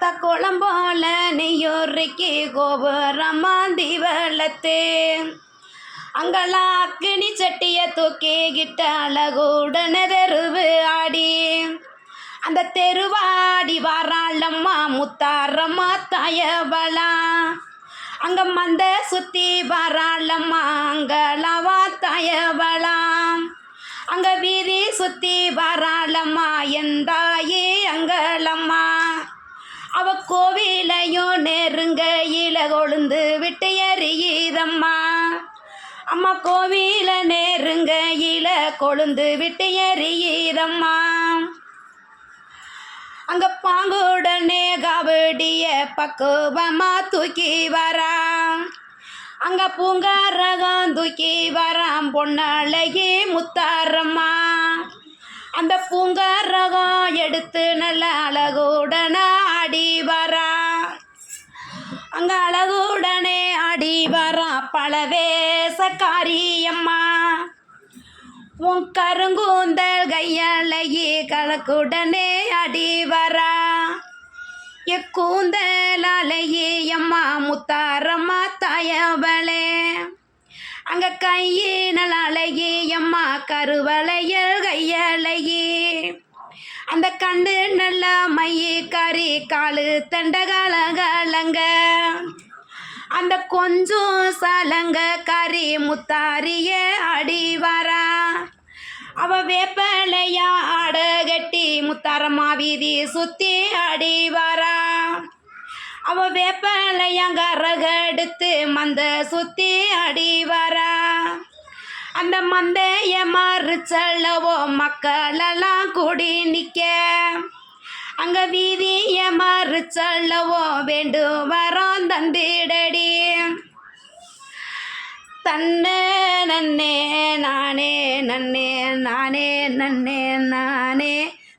ஆத்த குளம்போல நெய்யோரைக்கு கோபுரமாந்தி வளர்த்து அங்கெல்லாம் அக்கினி சட்டிய தூக்கிக்கிட்ட அழகுடன தெருவு ஆடி அந்த தெருவாடி வாராளம்மா முத்தாரம்மா தாயவளா அங்க மந்த சுத்தி வாராளம்மா அங்கலவா தாயவளா அங்க வீதி சுத்தி வாராளம்மா எந்தாயே அங்கலம்மா அவ கோவிலையும் நெருங்கையில கொழுந்து விட்டு எறியுதம்மா அம்மா கோவில நெருங்கையில கொழுந்து விட்டு எறியுதம்மா அங்க பாங்குடனே காவடிய பக்குவமா தூக்கி வரா அங்க பூங்காரகம் தூக்கி வரான் பொன்னழகி முத்தாரம்மா அந்த பூங்காரகம் எடுத்து நல்ல அழகுடன ஆடி வரா அங்க அழகுடனே ஆடி வரா பழவேசக்காரியம்மா உன் கருங்கூந்தல் கையழகி கலக்குடனே ஆடி வரா எக்கூந்தல் அழகி அம்மா முத்தாரம்மா தாயவளே அங்க கையினல் அழகி அம்மா கருவளையல் கையழகி அந்த கண்டு நல்ல மைய கறி காலு தண்டகாலங்க அந்த கொஞ்சம் சலங்க கறி முத்தாரிய அடி வரா அவ வேப்பலையா ஆட கட்டி முத்தாரம்மா வீதி சுத்தி அடி வரா அவ வேப்பலையங்கரகெடுத்து மந்த சுத்தி அடி வரா அந்த மந்தைய மறுச்சல்லவோ மக்களெல்லாம் கூடி நிற்க அங்க வீதிய மறுச்சல்லவோ வேண்டும் வரோம் தந்திடடி தன்னே நன்னே நானே நன்னே நானே நன்னே நானே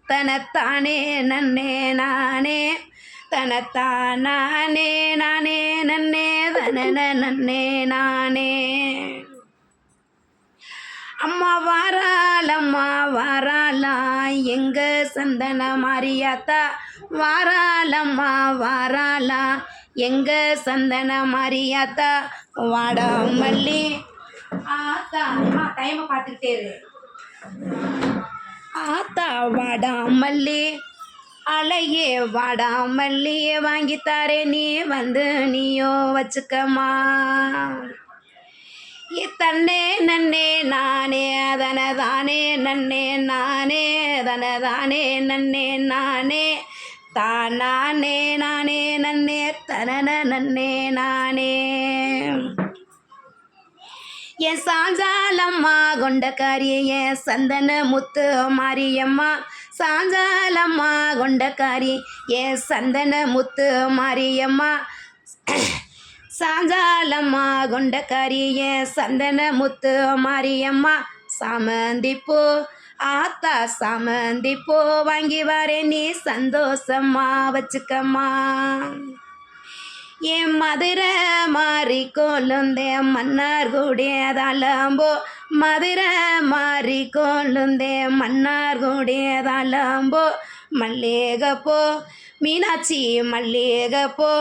தனத்தானே நன்னே நானே தனத்தானே நானே நன்னே தன நன்னே நானே அம்மா வாராளம்மா வாராளா எங்க சந்தன மாரியாத்தா வாராளம்மா வாராளா எங்க சந்தன மாரியாத்தா வாடா மல்லி ஆத்தா அம்மா டைமை பார்த்துக்கிட்டே இரு ஆத்தா வாடா மல்லி அழகே வாடா மல்லி வாங்கித்தாரே நீ வந்து நீயோ வச்சுக்கம்மா தன்னே நன்னே நானே தனதானே நன்னே நானே தனதானே நன்னே நானே தானே நானே நன்னே தனன நன்னே நானே என் சாஞ்சாலம்மா கொண்டக்காரி என் சந்தன முத்து மாரியம்மா சாஞ்சாலம்மா கொண்டக்காரி என் சந்தன முத்து மாரியம்மா சாஞ்சாலம்மா கொண்டக்காரிய சந்தன முத்து மாரியம்மா சாமந்திப்பூ ஆத்தா சாமந்திப்பூ வாங்கி வரேன் நீ சந்தோஷமா வச்சுக்கம்மா என் மதுரை மாறி கொழுந்தே மன்னார் கூடியதாலம்போ மதுரை மாறி கொழுந்தே மன்னார் கூடியதாலம்போ மல்லிகைப்பூ மீனாட்சி மல்லிகைப்பூ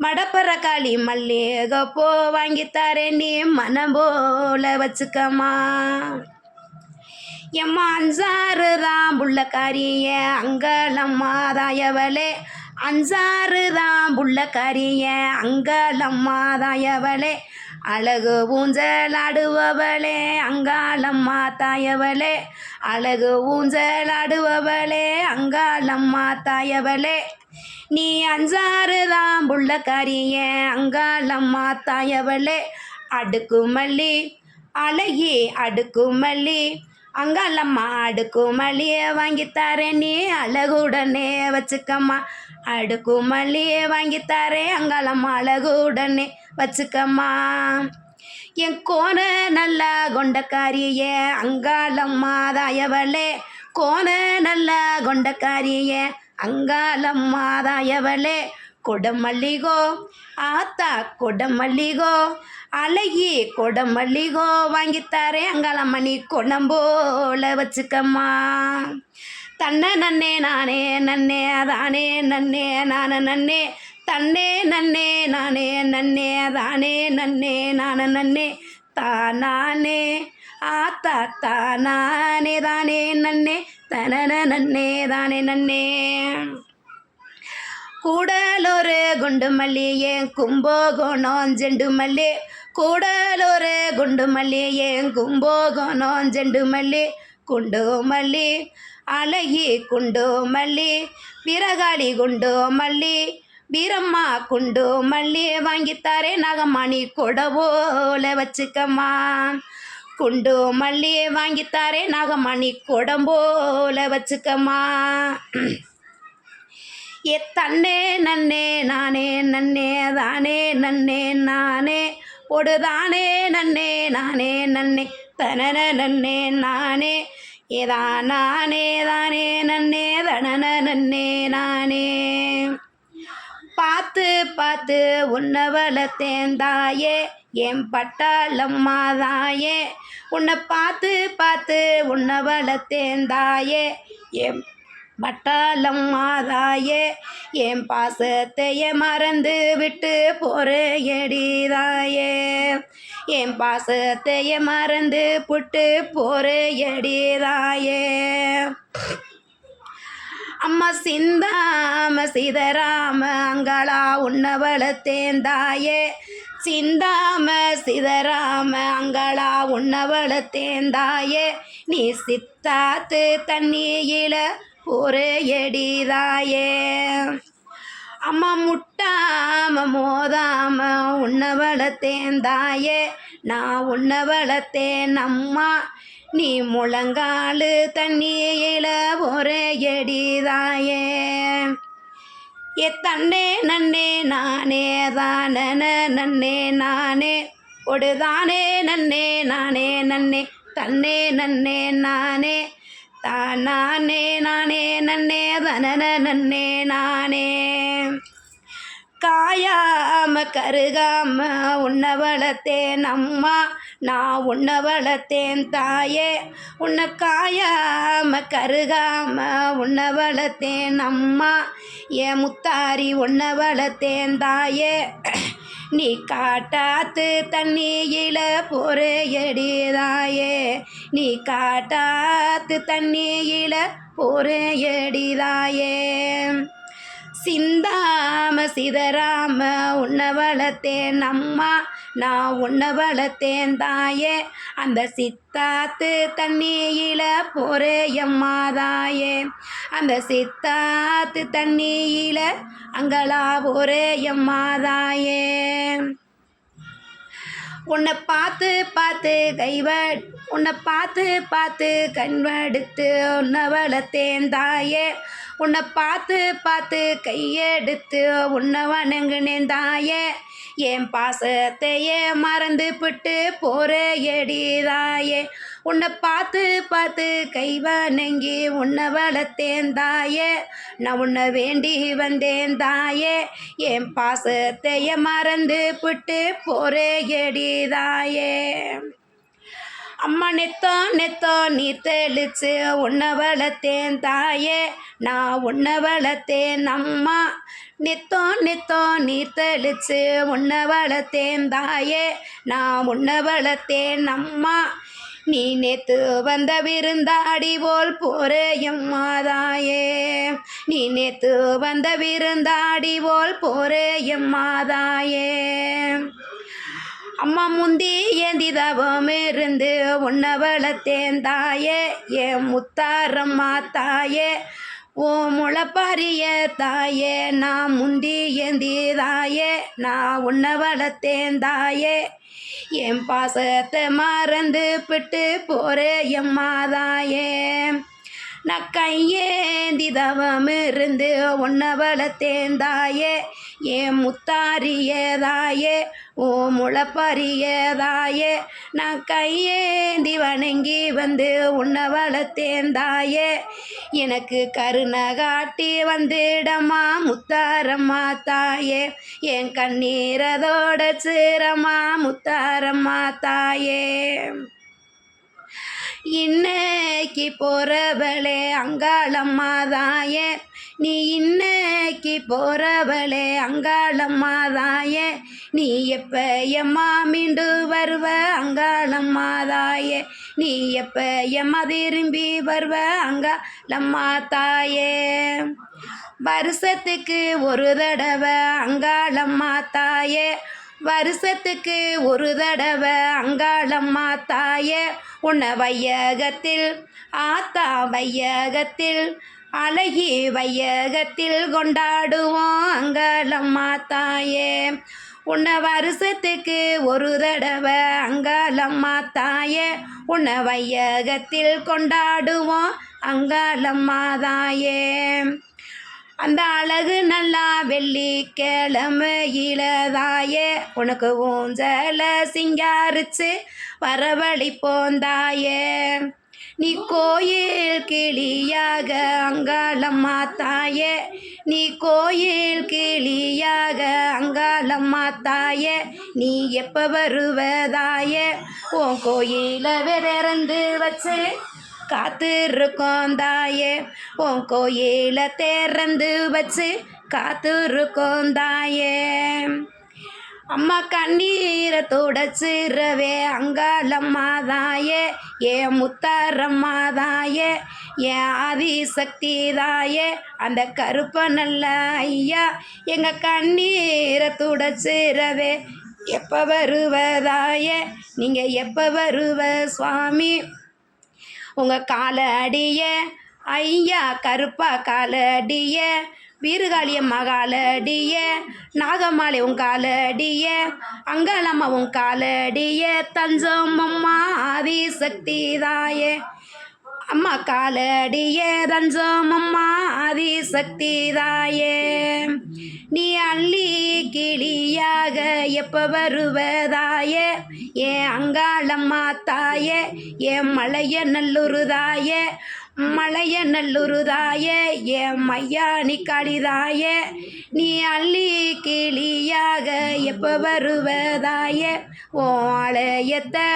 மடப்பற காளி மல்லிகைப்பூ வாங்கித்தாரேன் நீ மனம் போல வச்சுக்கம்மா எம்மா அஞ்சாறு தான் புள்ளக்காரிய அங்கலம்மா தாயவளே அஞ்சாறு தான் புள்ளக்காரிய அங்கலம்மா தாயவளே அழகு ஊஞ்சல் ஆடுபவளே அங்காளம்மா தாயவளே அழகு ஊஞ்சல் ஆடுபவளே அங்காளம்மா தாயவளே நீ அஞ்சாறு தான் புள்ளக்காரிய அங்காளம்மா தாயவளே அடுக்கு மல்லி அழகி அடுக்கு மல்லி அங்காளம்மா அடுக்கு மல்லியை வாங்கித்தாரேன் நீ அழகுடனே வச்சுக்கம்மா அடுக்கு மல்லியை வாங்கித்தாரேன் அங்காளம்மா அழகுடனே வச்சுக்கம்மா என் கோன நல்லா கொண்டக்காரியே அங்காளம்மா தாயவளே கோன நல்லா கொண்டக்காரியே அங்காளம்மா தாயவளே கொடமல்லிகோ ஆத்தா கொடமல்லிகோ அழகி கொடமல்லிகோ வாங்கித்தாரே அங்காளம்மா நீ கொணம்போல வச்சுக்கம்மா தன்ன நன்னே நானே நன்னே தானே நன்னே நான நன்னே தன்னே நன்னே நானே நன்னே தானே நன்னே நான நன்னே தானே ஆத்தா தானே தானே நன்னே தனன நன்னே தானே நன்னே கூடலொரு குண்டு மல்லி ஏன் கும்போகோணம் செண்டு மல்லி கூடலொரு குண்டு மல்லி ஏன் கும்போகோணம் செண்டு மல்லி குண்டு மல்லி அழகி குண்டு மல்லி விரகாளி குண்டு மல்லி வீரம்மா குண்டு மல்லி வாங்கித்தாரே நகமணி கொடவோல வச்சுக்கம்மா குண்டு மல்லி வாங்கித்தாரே நகமணி கொடம்போல வச்சுக்கம்மா தன்னே நன்னே நானே நன்னே தானே நன்னே நானே பொடுதானே நன்னே நானே நன்னே தனன நன்னே நானே ஏதா நானே தானே நன்னே தனன நன்னே நானே பார்த்து பார்த்து உன்னை வளர்த்தேன் தாயே என் பட்டாளம்மா தாயே உன்னை பார்த்து பார்த்து உன்னை வளர்த்தேன் தாயே என் பட்டாளம்மா தாயே என் பாசத்தைய மறந்து விட்டு போறேடி தாயே என் பாசத்தைய மறந்து புட்டு போறேடி தாயே அம்மா சிந்தாம சிதறாம அங்களா உன்னை வளர்த்தேன் தாயே சிந்தாம சிதறாம அங்களா உன்னை வளர்த்தேன் தாயே நீ சித்தாத்து தண்ணியில போறேடி தாயே அம்மா முட்டாம மோதாம உன்னை வளர்த்தேன் தாயே நான் உன்னை வளர்த்தேன் அம்மா நீ முழங்காலு தண்ணியில போறேடி தாயே தன்னே நன்னே நானே தானன நன்னே நானே ஒடுதானே நன்னே நானே நன்னே தன்னே நன்னே நானே தானே நானே நன்னே தனன நன்னே நானே காயாம கருகாம உன்னை வளர்த்தேன் அம்மா நான் உன்னை வளர்த்தேன் தாயே உன்னை காயாம கருகாம உன்னை வளர்த்தேன் அம்மா என் முத்தாரி உன்னை வளர்த்தேன் தாயே நீ காட்டாத்து தண்ணியில போறேடி தாயே நீ காட்டாத்து தண்ணியில போறேடி தாயே சிந்தாம சிதறாம உன்னை வளர்த்தேன் அம்மா நான் உன்னை வளர்த்தேன் தாயே அந்த சித்தாத்து தண்ணியில போறேயம்மா தாயே அந்த சித்தாத்து தண்ணியில அங்களா போறேயம்மா தாயே உன்னை பார்த்து பார்த்து உன்னை பார்த்து பார்த்து கண்வெடுத்து உன்னை வளர்த்தேன் தாயே உன்னை பார்த்து பார்த்து கையெடுத்து உன்னை வணங்குனேன் தாயே என் பாசத்தையே மறந்து விட்டு போறேடி தாயே உன்னை பார்த்து பார்த்து கை வணங்கி உன்னை வளர்த்தேன் தாயே நான் உன்னை வேண்டி வந்தேன் தாயே என் பாசத்தையே மறந்து விட்டு போறேடி தாயே அம்மா நெத்தோ நீ தெளிச்சு உன்னை வளர்த்தேன் தாயே நான் உன்னை வளர்த்தேன் அம்மா நெத்தோ நீர் தெளிச்சு உன்னை வளர்த்தேன் தாயே நான் உன்னை வளர்த்தேன் அம்மா நீ நேத்து வந்த விருந்தாடி போல் போறேயம்மா தாயே நீ நேத்து வந்த விருந்தாடி போல் போறேயம்மா தாயே அம்மா முந்தி ஏந்தி தவம் இருந்து உன்னை வளர்த்தேன் தாயே என் முத்தாரம்மா தாயே ஓ முளைப்பாரிய தாயே நான் முந்தி ஏந்தி தாயே நான் உன்னை வளர்த்தேன் தாயே என் பாசத்தை மறந்து விட்டு போறேயம்மா தாயே நான் கையேந்தி தவம் இருந்து உன்னை வளர்த்தேன் தாயே என் முத்தாரிய தாயே ஓ முளைப்பாரிய தாயே நான் கையேந்தி வணங்கி வந்து உன்னை வளர்த்தேன் தாயே எனக்கு கருணை காட்டி வந்துடம்மா முத்தாரம்மா தாயே என் கண்ணீரதோட சீரம்மா முத்தாரம்மா தாயே இன்னைக்கு போறவளே அங்காளம்மா தாயே, நீ இன்னைக்கு போறவளே அங்காளம்மா தாயே, நீ எப்ப எம்மா மீண்டு வருவ அங்காளம்மா தாயே, நீ எப்ப எம்மா திரும்பி வருவ அங்காளம்மா தாயே. வருஷத்துக்கு ஒரு தடவை அங்காளம்மா தாயே, வருஷத்துக்கு ஒரு தடவை அங்காளம்மா தாயே, உன்னை வையகத்தில் ஆத்தா வையகத்தில் அழகி வையகத்தில் கொண்டாடுவோம் அங்காளம்மா தாயே. உன்னை வருஷத்துக்கு ஒரு தடவை அங்காளம்மா தாயே, உன்னை வையகத்தில் கொண்டாடுவோம் அங்காளம்மா தாயே. அந்த அழகு நல்லா வெள்ளிக்கிழமையில தாயே, உனக்கு ஊஞ்சல சிங்காரிச்சு வரவழி போந்தாயே, நீ கோயில் கிளியாக அங்காளம்மா தாயே, நீ கோயில் கிளியாக அங்காளம்மா தாயே, நீ எப்போ வருவதாயே, உன் கோயில திறந்து வச்சு காத்திருக்கோம் தாயே, உன் கோயில திறந்து வச்சு காத்திருக்கோம் தாயே. அம்மா கண்ணீரை துடைச்சிரவே அங்காளம்மா தாயே, ஏன் முத்தாரம்மா தாயே, ஏன் ஆதிசக்தி தாயே, அந்த கருப்ப நல்ல ஐயா எங்கள் கண்ணீரை துடைச்சிரவே எப்போ வருவதாயே, நீங்கள் எப்போ வருவ சுவாமி, உங்கள் காலடிய ஐயா கருப்பா காலடிய, வீரகாளியம்மா காலடிய, நாகமாலை உன் காலடிய, அங்காளம்மா உன் காலடிய, தஞ்சம் அம்மா ஆதிசக்தி தாயே, அம்மா காலடிய தஞ்சம் அம்மா ஆதிசக்தி தாயே. நீ அள்ளி கிளியாக எப்போ வருவதாயே, ஏன் அங்காளம்மா தாயே, ஏன் மலைய நல்லூரு தாயே, மலைய நல்லூரு தாயே, ஏன் மையானி காளிதாயே, நீ அள்ளி கிளியாக எப்போ வருவதாயே, ஓ ஆலயத்தை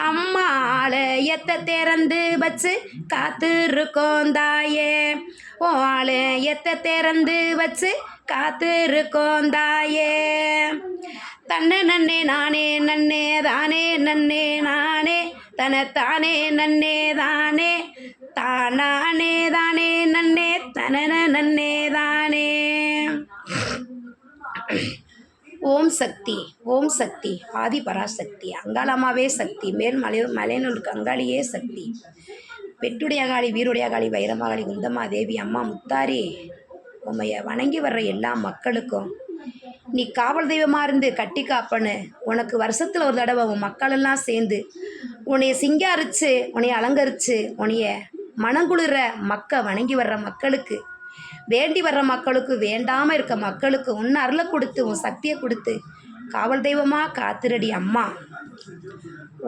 அம்மா ஆலயத்தை திறந்து வச்சு காத்திருக்கோம் தாயே, ஓ ஆலயத்தை திறந்து வச்சு காத்திருக்கோம் தாயே. தன்னை நன்னே நானே நன்னே தானே நன்னே நானே தனத்தானே நன்னே தானே தானே தானே நன்னே தனன நன்னே தானே. ஓம் சக்தி, ஓம் சக்தி, ஆதி பராசக்தி, அங்காளம்மாவே சக்தி, மேல் மலையனூருக்கு அங்காளியே சக்தி, பெட்டுடைய காளி, வீருடைய காளி, வைரமாகாளி, குந்தம்மா தேவி, அம்மா முத்தாரி, உம்மைய வணங்கி வர்ற எல்லா மக்களுக்கும் நீ காவல் தெய்வமாக இருந்து கட்டி காப்பன்னு, உனக்கு வருஷத்தில் ஒரு தடவை உன் மக்களெல்லாம் சேர்ந்து உன்னைய சிங்காரிச்சு உன்னைய அலங்கரித்து உன்னைய மனங்குளிர வணங்கி வர்ற மக்களுக்கு, வேண்டி வர்ற மக்களுக்கு, வேண்டாமல் இருக்க மக்களுக்கு உன் அருளை கொடுத்து உன் சக்தியை கொடுத்து காவல் தெய்வமாக காத்திரடி அம்மா.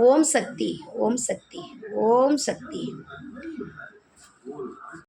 ஓம் சக்தி, ஓம் சக்தி, ஓம் சக்தி.